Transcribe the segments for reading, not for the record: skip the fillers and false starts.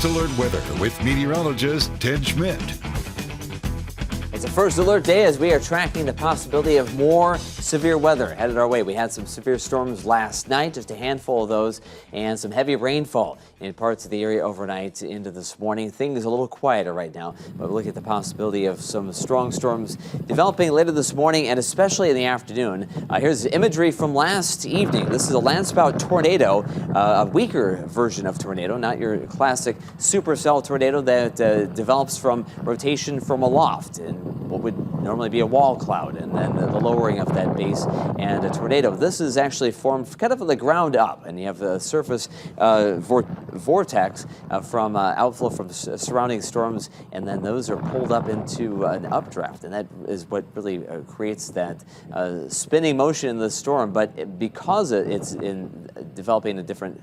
First Alert Weather with meteorologist Ted Schmidt. It's a first alert day as we are tracking the possibility of more severe weather headed our way. We had some severe storms last night, just a handful of those, and some heavy rainfall in parts of the area overnight into this morning. Things a little quieter right now, but we look at the possibility of some strong storms developing later this morning and especially in the afternoon. Here's imagery from last evening. This is a landspout tornado, a weaker version of tornado, not your classic supercell tornado that develops from rotation from aloft and what would normally be a wall cloud, and then the lowering of that base and a tornado. This is actually formed kind of from the ground up, and you have the surface vortex from outflow from surrounding storms, and then those are pulled up into an updraft, and that is what really creates that spinning motion in the storm. But because it's in developing a different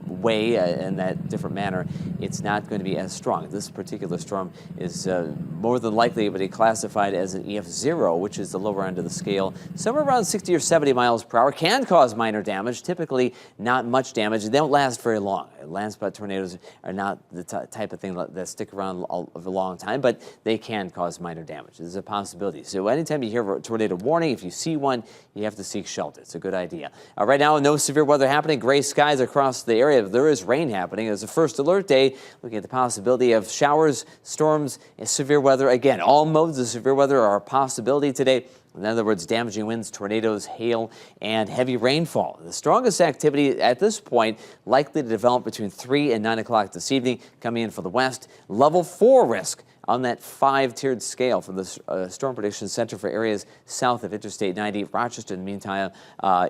way in that different manner, it's not going to be as strong. This particular storm is more than likely to be classified as an EF0, which is the lower end of the scale. Somewhere around 60 or 70 miles per hour, can cause minor damage, typically not much damage. They don't last very long. Landspout tornadoes are not the type of thing that stick around a long time, but they can cause minor damage. There's a possibility. So anytime you hear a tornado warning, if you see one, you have to seek shelter. It's a good idea. Right now, no severe weather happening. Gray skies across the area. There is rain happening. It's a first alert day, looking at the possibility of showers, storms, and severe weather. Again, all modes of severe weather are a possibility today. In other words, damaging winds, tornadoes, hail, and heavy rainfall. The strongest activity at this point likely to develop between 3 and 9 o'clock this evening, coming in for the west. Level 4 risk on that 5-tiered scale from the Storm Prediction Center for areas south of Interstate 90. Rochester, in the meantime,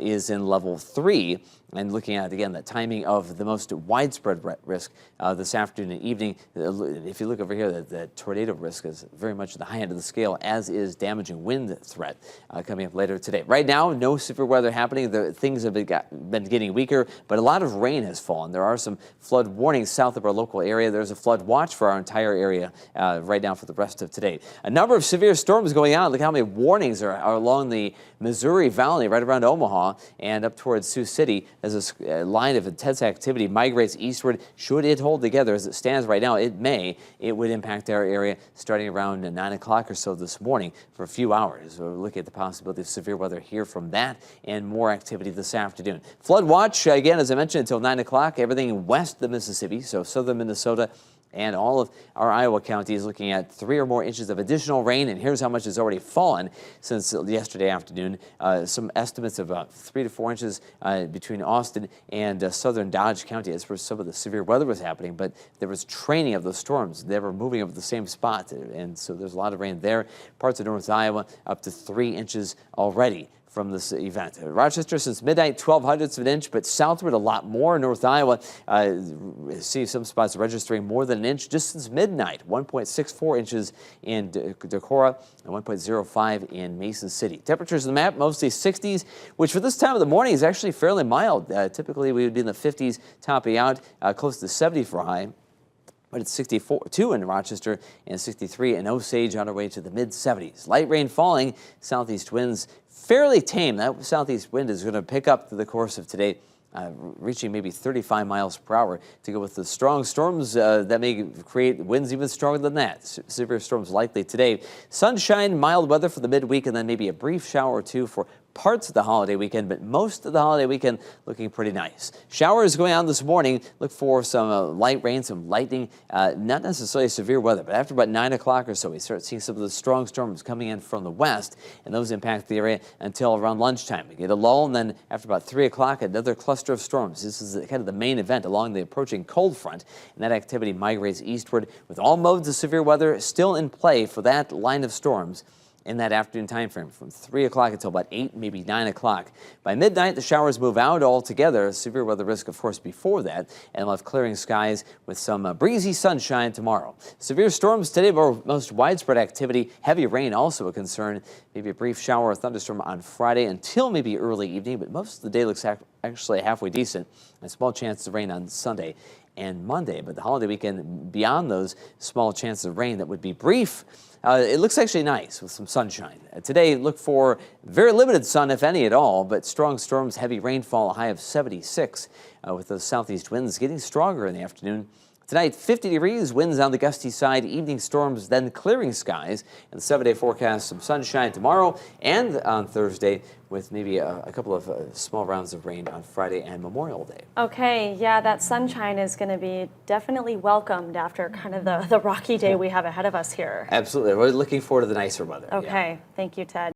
is in level 3. And looking at, again, the timing of the most widespread risk this afternoon and evening. If you look over here, the tornado risk is very much at the high end of the scale, as is damaging wind threat coming up later today. Right now, no severe weather happening. Things have been getting weaker, but a lot of rain has fallen. There are some flood warnings south of our local area. There's a flood watch for our entire area right now for the rest of today. A number of severe storms going on. Look how many warnings are along the Missouri Valley, right around Omaha and up towards Sioux City, as a line of intense activity migrates eastward. Should it hold together as it stands right now, it would impact our area starting around 9 o'clock or so this morning for a few hours. We're looking at the possibility of severe weather here from that and more activity this afternoon. Flood watch, again, as I mentioned, until 9 o'clock. Everything west of the Mississippi, so southern Minnesota, and all of our Iowa counties looking at 3 or more inches of additional rain. And here's how much has already fallen since yesterday afternoon. Some estimates of about 3 to 4 inches between Austin and southern Dodge County. That's where some of the severe weather was happening, but there was training of the storms. They were moving over the same spot, and so there's a lot of rain there. Parts of North Iowa up to 3 inches already from this event. Rochester since midnight, 0.12 of an inch, but southward a lot more. North Iowa, see some spots registering more than an inch just since midnight. 1.64 inches in Decorah and 1.05 in Mason City. Temperatures on the map, mostly 60s, which for this time of the morning is actually fairly mild. Typically we would be in the 50s, topping out close to 70 for a high. But it's 62 in Rochester and 63 in Osage, on our way to the mid-70s. Light rain falling, southeast winds fairly tame. That southeast wind is going to pick up through the course of today, reaching maybe 35 miles per hour to go with the strong storms that may create winds even stronger than that. Severe storms likely today. Sunshine, mild weather for the midweek, and then maybe a brief shower or two for parts of the holiday weekend, but most of the holiday weekend looking pretty nice. Showers going on this morning. Look for some light rain, some lightning, not necessarily severe weather, but after about 9 o'clock or so, we start seeing some of the strong storms coming in from the west, and those impact the area until around lunchtime. We get a lull, and then after about 3 o'clock, another cluster of storms. This is kind of the main event along the approaching cold front, and that activity migrates eastward with all modes of severe weather still in play for that line of storms in that afternoon time frame from 3 o'clock until about 8, maybe 9 o'clock. By midnight, the showers move out altogether. Severe weather risk, of course, before that, and we'll have clearing skies with some breezy sunshine tomorrow. Severe storms today, but most widespread activity. Heavy rain also a concern. Maybe a brief shower or thunderstorm on Friday until maybe early evening, but most of the day looks actually halfway decent. A small chance of rain on Sunday and Monday, but the holiday weekend, beyond those small chances of rain that would be brief, it looks actually nice with some sunshine. Today, look for very limited sun, if any at all, but strong storms, heavy rainfall, a high of 76 with those southeast winds getting stronger in the afternoon. Tonight, 50 degrees, winds on the gusty side, evening storms, then clearing skies. And the 7-day forecast, some sunshine tomorrow and on Thursday, with maybe a couple of small rounds of rain on Friday and Memorial Day. Okay, yeah, that sunshine is going to be definitely welcomed after kind of the rocky day we have ahead of us here. Absolutely. We're looking forward to the nicer weather. Okay, thank you, Ted.